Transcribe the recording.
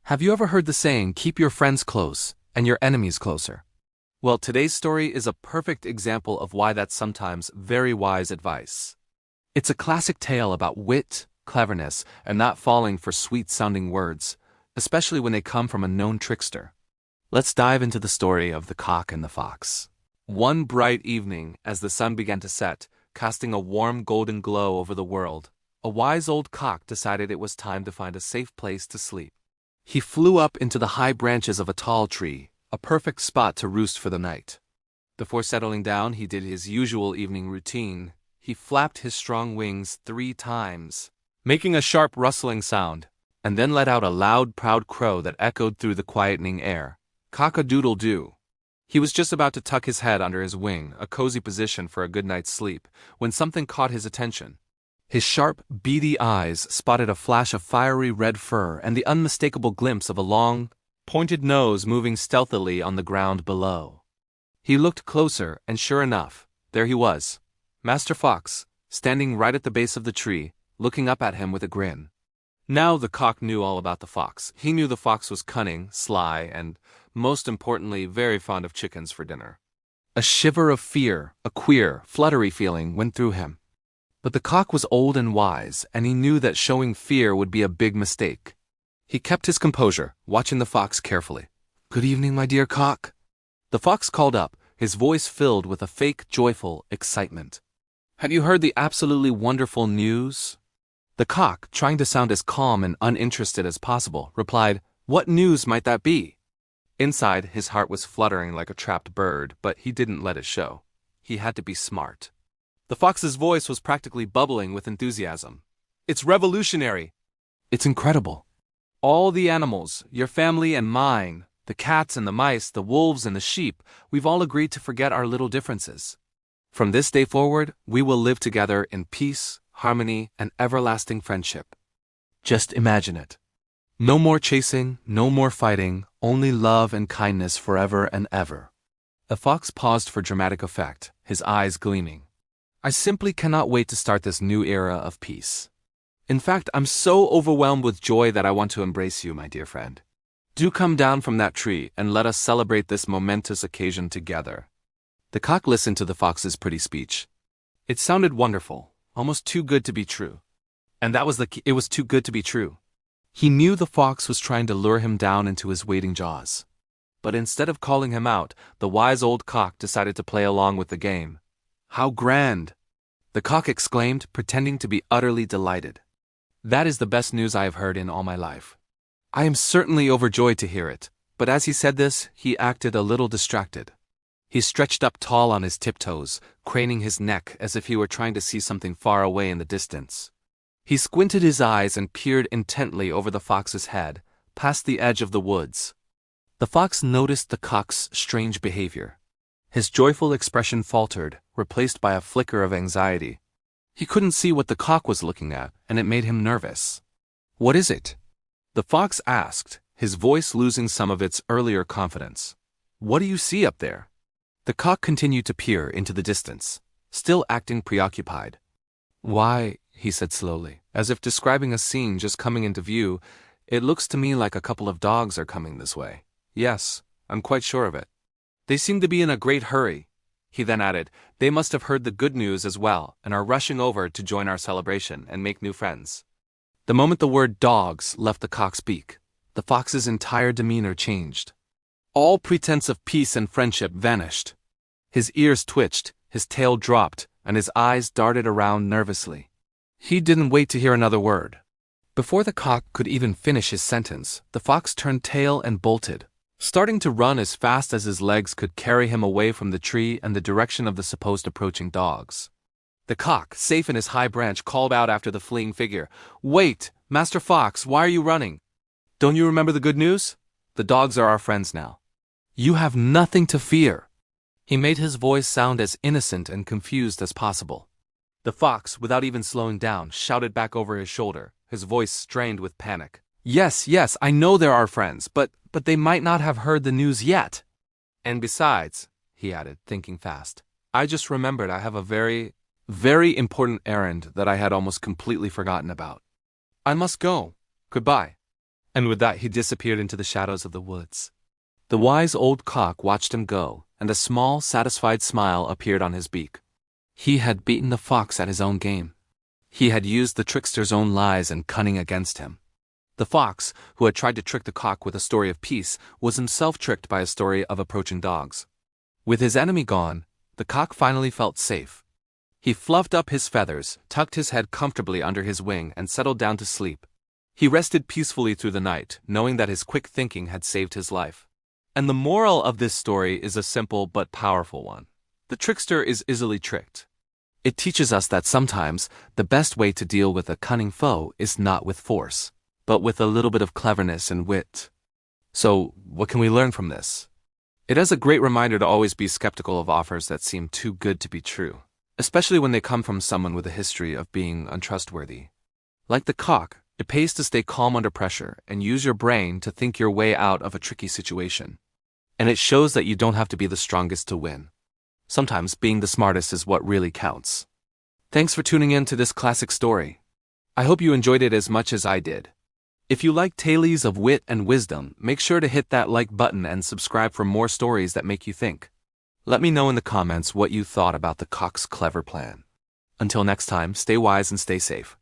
Have you ever heard the saying, keep your friends close and your enemies closer? Well, today's story is a perfect example of why that's sometimes very wise advice. It's a classic tale about wit, cleverness, and not falling for sweet-sounding words, especially when they come from a known trickster. Let's dive into the story of the cock and the fox. One bright evening, as the sun began to set, casting a warm golden glow over the world, a wise old cock decided it was time to find a safe place to sleep. He flew up into the high branches of a tall tree, a perfect spot to roost for the night. Before settling down, he did his usual evening routine. He flapped his strong wings 3 times, making a sharp rustling sound, and then let out a loud, proud crow that echoed through the quietening air. Cock-a-doodle-doo. He was just about to tuck his head under his wing, a cozy position for a good night's sleep, when something caught his attention. His sharp, beady eyes spotted a flash of fiery red fur and the unmistakable glimpse of a long, pointed nose moving stealthily on the ground below. He looked closer, and sure enough, there he was, Master Fox, standing right at the base of the tree, looking up at him with a grin. Now the cock knew all about the fox. He knew the fox was cunning, sly, and, most importantly, very fond of chickens for dinner. A shiver of fear, a queer, fluttery feeling went through him. But the cock was old and wise, and he knew that showing fear would be a big mistake. He kept his composure, watching the fox carefully. "Good evening, my dear cock." The fox called up, his voice filled with a fake, joyful excitement. "Have you heard the absolutely wonderful news?" The cock, trying to sound as calm and uninterested as possible, replied, "What news might that be?" Inside, his heart was fluttering like a trapped bird, but he didn't let it show. He had to be smart. The fox's voice was practically bubbling with enthusiasm. "It's revolutionary! It's incredible. All the animals, your family and mine, the cats and the mice, the wolves and the sheep, we've all agreed to forget our little differences. From this day forward, we will live together in peace, harmony, and everlasting friendship. Just imagine it. No more chasing, no more fighting, only love and kindness forever and ever." The fox paused for dramatic effect, his eyes gleaming. "I simply cannot wait to start this new era of peace. In fact, I'm so overwhelmed with joy that I want to embrace you, my dear friend. Do come down from that tree and let us celebrate this momentous occasion together." The cock listened to the fox's pretty speech. It sounded wonderful, almost too good to be true. And that was the key. It was too good to be true. He knew the fox was trying to lure him down into his waiting jaws. But instead of calling him out, the wise old cock decided to play along with the game. "How grand!" the cock exclaimed, pretending to be utterly delighted. "That is the best news I have heard in all my life. I am certainly overjoyed to hear it," but as he said this, he acted a little distracted. He stretched up tall on his tiptoes, craning his neck as if he were trying to see something far away in the distance. He squinted his eyes and peered intently over the fox's head, past the edge of the woods. The fox noticed the cock's strange behavior. His joyful expression faltered, replaced by a flicker of anxiety. He couldn't see what the cock was looking at, and it made him nervous. "What is it?" the fox asked, his voice losing some of its earlier confidence. "What do you see up there?" The cock continued to peer into the distance, still acting preoccupied. "Why," he said slowly, as if describing a scene just coming into view, "it looks to me like a couple of dogs are coming this way. Yes, I'm quite sure of it. They seem to be in a great hurry." He then added, "They must have heard the good news as well and are rushing over to join our celebration and make new friends." The moment the word dogs left the cock's beak, the fox's entire demeanor changed. All pretense of peace and friendship vanished. His ears twitched, his tail dropped, and his eyes darted around nervously. He didn't wait to hear another word. Before the cock could even finish his sentence, the fox turned tail and bolted, starting to run as fast as his legs could carry him away from the tree and the direction of the supposed approaching dogs. The cock, safe in his high branch, called out after the fleeing figure, "Wait, Master Fox, why are you running? Don't you remember the good news? The dogs are our friends now. You have nothing to fear." He made his voice sound as innocent and confused as possible. The fox, without even slowing down, shouted back over his shoulder, his voice strained with panic. Yes, I know they're our friends, but they might not have heard the news yet. And besides," he added, thinking fast, "I just remembered I have a very, very important errand that I had almost completely forgotten about. I must go. Goodbye." And with that he disappeared into the shadows of the woods. The wise old cock watched him go, and a small, satisfied smile appeared on his beak. He had beaten the fox at his own game. He had used the trickster's own lies and cunning against him. The fox, who had tried to trick the cock with a story of peace, was himself tricked by a story of approaching dogs. With his enemy gone, the cock finally felt safe. He fluffed up his feathers, tucked his head comfortably under his wing, and settled down to sleep. He rested peacefully through the night, knowing that his quick thinking had saved his life. And the moral of this story is a simple but powerful one. The trickster is easily tricked. It teaches us that sometimes the best way to deal with a cunning foe is not with force, but with a little bit of cleverness and wit. So, what can we learn from this? It is a great reminder to always be skeptical of offers that seem too good to be true, especially when they come from someone with a history of being untrustworthy. Like the cock, it pays to stay calm under pressure and use your brain to think your way out of a tricky situation. And it shows that you don't have to be the strongest to win. Sometimes being the smartest is what really counts. Thanks for tuning in to this classic story. I hope you enjoyed it as much as I did. If you like tales of wit and wisdom, make sure to hit that like button and subscribe for more stories that make you think. Let me know in the comments what you thought about the cock's clever plan. Until next time, stay wise and stay safe.